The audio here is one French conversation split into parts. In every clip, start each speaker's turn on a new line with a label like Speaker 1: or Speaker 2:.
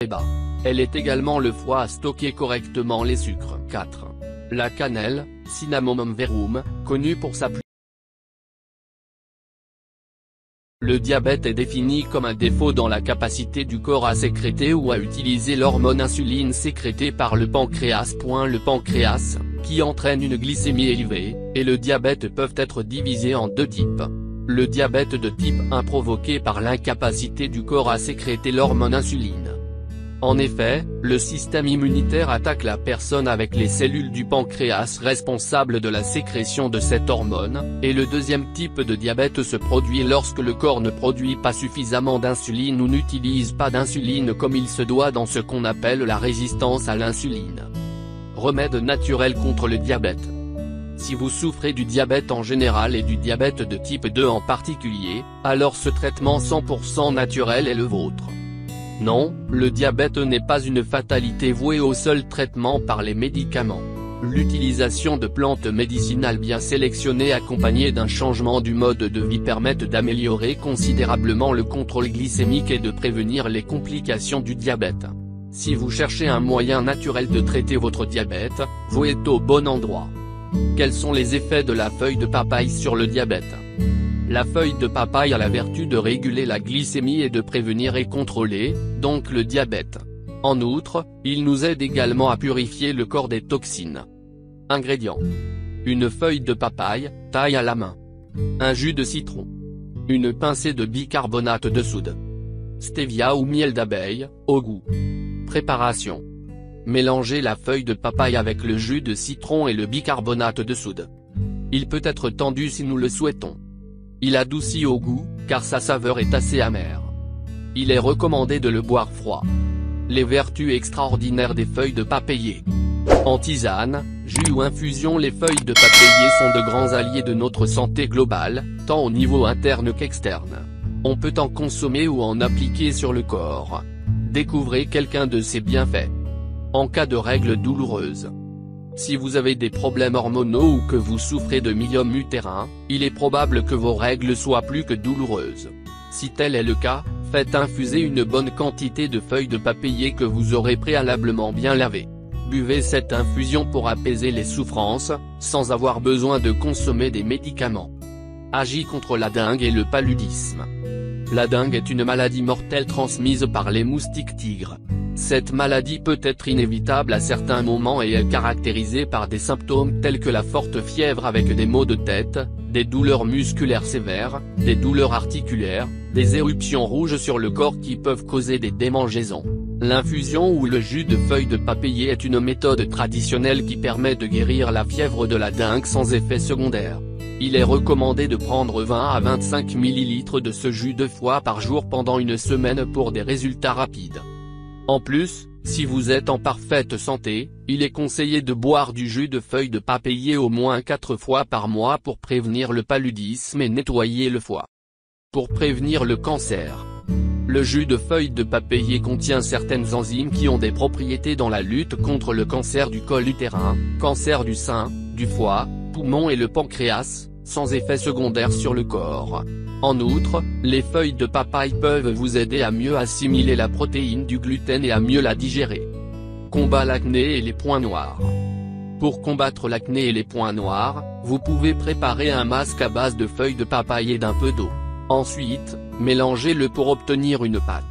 Speaker 1: bas. Elle est également le foie à stocker correctement les sucres. 4. La cannelle, Cinnamomum verum, connue pour sa Le diabète est défini comme un défaut dans la capacité du corps à sécréter ou à utiliser l'hormone insuline sécrétée par le pancréas. Le pancréas, qui entraîne une glycémie élevée, et le diabète peuvent être divisés en deux types. Le diabète de type 1 provoqué par l'incapacité du corps à sécréter l'hormone insuline. En effet, le système immunitaire attaque la personne avec les cellules du pancréas responsables de la sécrétion de cette hormone, et le deuxième type de diabète se produit lorsque le corps ne produit pas suffisamment d'insuline ou n'utilise pas d'insuline comme il se doit dans ce qu'on appelle la résistance à l'insuline. Remède naturel contre le diabète. Si vous souffrez du diabète en général et du diabète de type 2 en particulier, alors ce traitement 100% naturel est le vôtre. Non, le diabète n'est pas une fatalité vouée au seul traitement par les médicaments. L'utilisation de plantes médicinales bien sélectionnées accompagnées d'un changement du mode de vie permettent d'améliorer considérablement le contrôle glycémique et de prévenir les complications du diabète. Si vous cherchez un moyen naturel de traiter votre diabète, vous êtes au bon endroit. Quels sont les effets de la feuille de papaye sur le diabète ? La feuille de papaye a la vertu de réguler la glycémie et de prévenir et contrôler, donc le diabète. En outre, il nous aide également à purifier le corps des toxines. Ingrédients. Une feuille de papaye, taille à la main. Un jus de citron. Une pincée de bicarbonate de soude. Stevia ou miel d'abeille, au goût. Préparation. Mélangez la feuille de papaye avec le jus de citron et le bicarbonate de soude. Il peut être tendu si nous le souhaitons. Il adoucit au goût, car sa saveur est assez amère. Il est recommandé de le boire froid. Les vertus extraordinaires des feuilles de papayer. En tisane, jus ou infusion, les feuilles de papayer sont de grands alliés de notre santé globale, tant au niveau interne qu'externe. On peut en consommer ou en appliquer sur le corps. Découvrez quelqu'un de ses bienfaits. En cas de règles douloureuses. Si vous avez des problèmes hormonaux ou que vous souffrez de myome utérin, il est probable que vos règles soient plus que douloureuses. Si tel est le cas, faites infuser une bonne quantité de feuilles de papayer que vous aurez préalablement bien lavées. Buvez cette infusion pour apaiser les souffrances, sans avoir besoin de consommer des médicaments. Agit contre la dengue et le paludisme. La dengue est une maladie mortelle transmise par les moustiques tigres. Cette maladie peut être inévitable à certains moments et est caractérisée par des symptômes tels que la forte fièvre avec des maux de tête, des douleurs musculaires sévères, des douleurs articulaires, des éruptions rouges sur le corps qui peuvent causer des démangeaisons. L'infusion ou le jus de feuilles de papayer est une méthode traditionnelle qui permet de guérir la fièvre de la dengue sans effet secondaire. Il est recommandé de prendre 20 à 25 ml de ce jus 2 fois par jour pendant une semaine pour des résultats rapides. En plus, si vous êtes en parfaite santé, il est conseillé de boire du jus de feuilles de papayer au moins 4 fois par mois pour prévenir le paludisme et nettoyer le foie. Pour prévenir le cancer. Le jus de feuilles de papayer contient certaines enzymes qui ont des propriétés dans la lutte contre le cancer du col utérin, cancer du sein, du foie, poumon et le pancréas, sans effet secondaire sur le corps. En outre, les feuilles de papaye peuvent vous aider à mieux assimiler la protéine du gluten et à mieux la digérer. Combat l'acné et les points noirs. Pour combattre l'acné et les points noirs, vous pouvez préparer un masque à base de feuilles de papaye et d'un peu d'eau. Ensuite, mélangez-le pour obtenir une pâte.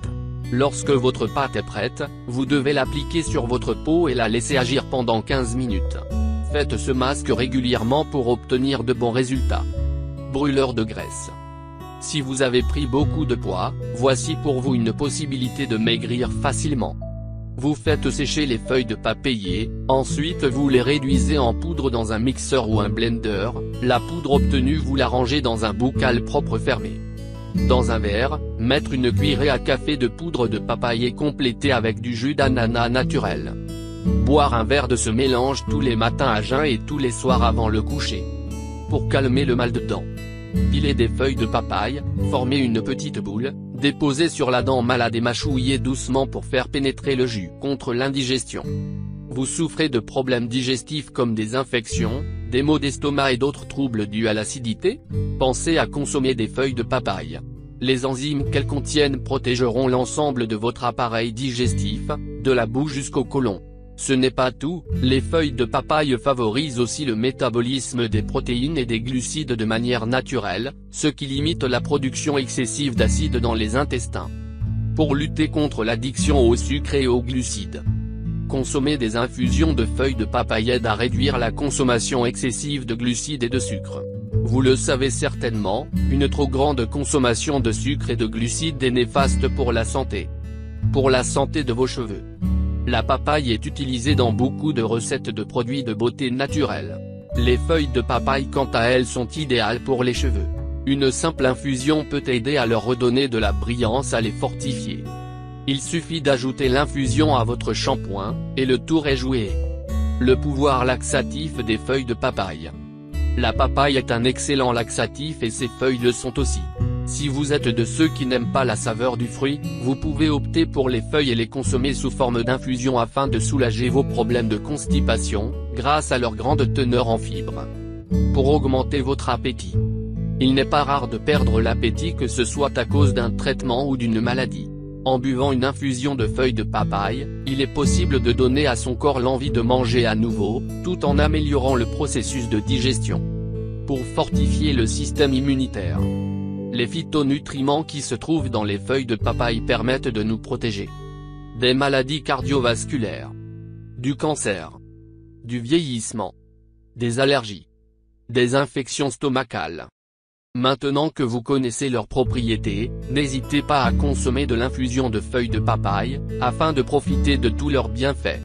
Speaker 1: Lorsque votre pâte est prête, vous devez l'appliquer sur votre peau et la laisser agir pendant 15 minutes. Faites ce masque régulièrement pour obtenir de bons résultats. Brûleur de graisse. Si vous avez pris beaucoup de poids, voici pour vous une possibilité de maigrir facilement. Vous faites sécher les feuilles de papayer, ensuite vous les réduisez en poudre dans un mixeur ou un blender, la poudre obtenue vous la rangez dans un bocal propre fermé. Dans un verre, mettre une cuillerée à café de poudre de papayer complétée avec du jus d'ananas naturel. Boire un verre de ce mélange tous les matins à jeun et tous les soirs avant le coucher. Pour calmer le mal de dents. Pilez des feuilles de papaye, formez une petite boule, déposez sur la dent malade et mâchouillez doucement pour faire pénétrer le jus. Contre l'indigestion. Vous souffrez de problèmes digestifs comme des infections, des maux d'estomac et d'autres troubles dus à l'acidité? Pensez à consommer des feuilles de papaye. Les enzymes qu'elles contiennent protégeront l'ensemble de votre appareil digestif, de la bouche jusqu'au côlon. Ce n'est pas tout, les feuilles de papaye favorisent aussi le métabolisme des protéines et des glucides de manière naturelle, ce qui limite la production excessive d'acide dans les intestins. Pour lutter contre l'addiction au sucre et aux glucides, consommer des infusions de feuilles de papaye aide à réduire la consommation excessive de glucides et de sucre. Vous le savez certainement, une trop grande consommation de sucre et de glucides est néfaste pour la santé. Pour la santé de vos cheveux. La papaye est utilisée dans beaucoup de recettes de produits de beauté naturels. Les feuilles de papaye quant à elles sont idéales pour les cheveux. Une simple infusion peut aider à leur redonner de la brillance, à les fortifier. Il suffit d'ajouter l'infusion à votre shampoing, et le tour est joué. Le pouvoir laxatif des feuilles de papaye. La papaye est un excellent laxatif et ses feuilles le sont aussi. Si vous êtes de ceux qui n'aiment pas la saveur du fruit, vous pouvez opter pour les feuilles et les consommer sous forme d'infusion afin de soulager vos problèmes de constipation, grâce à leur grande teneur en fibres. Pour augmenter votre appétit. Il n'est pas rare de perdre l'appétit, que ce soit à cause d'un traitement ou d'une maladie. En buvant une infusion de feuilles de papaye, il est possible de donner à son corps l'envie de manger à nouveau, tout en améliorant le processus de digestion. Pour fortifier le système immunitaire. Les phytonutriments qui se trouvent dans les feuilles de papaye permettent de nous protéger des maladies cardiovasculaires, du cancer, du vieillissement, des allergies, des infections stomacales. Maintenant que vous connaissez leurs propriétés, n'hésitez pas à consommer de l'infusion de feuilles de papaye, afin de profiter de tous leurs bienfaits.